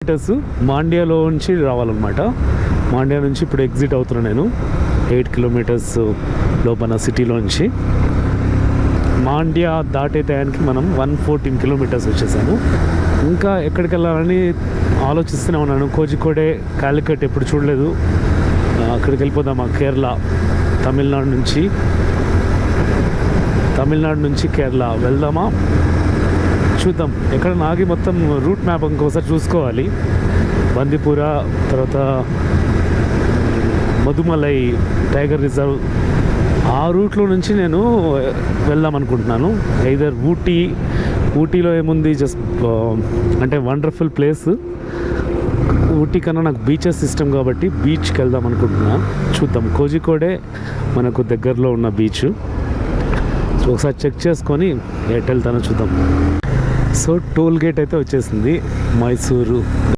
Kilometres మాండ్యాలో నుంచి రావాలన్నమాట. మాండ్యా నుంచి ఇప్పుడు ఎగ్జిట్ అవుతున్నాను నేను. 8 కిలోమీటర్స్ లోపల సిటీలోంచి. మాండ్యా దాటే టయానికి మనం 114 కిలోమీటర్స్ వచ్చేసాము. ఇంకా ఎక్కడికి వెళ్ళాలని ఆలోచిస్తూనే ఉన్నాను. కోజికోడే, కాలికట్ ఎప్పుడు చూడలేదు. అక్కడికి వెళ్ళిపోదామా? కేరళ, తమిళనాడు నుంచి కేరళ వెళ్దామా? చూద్దాం. ఎక్కడ నాగి మొత్తం రూట్ మ్యాప్ ఇంకోసారి చూసుకోవాలి. బందిపుర, తర్వాత మధుమలై టైగర్ రిజర్వ్, ఆ రూట్లో నుంచి నేను వెళ్దాం అనుకుంటున్నాను. ఐదర్ ఊటీలో ఏముంది, జస్ట్ అంటే వండర్ఫుల్ ప్లేస్. ఊటీ కన్నా నాకు బీచెస్ ఇష్టం కాబట్టి బీచ్కి వెళ్దాం అనుకుంటున్నాను. చూద్దాం. కోజికోడే మనకు దగ్గరలో ఉన్న బీచ్. ఒకసారి చెక్ చేసుకొని ఎటు వెళ్తానో చూద్దాం. సో టోల్ గేట్ అయితే వచ్చేసింది మైసూరు.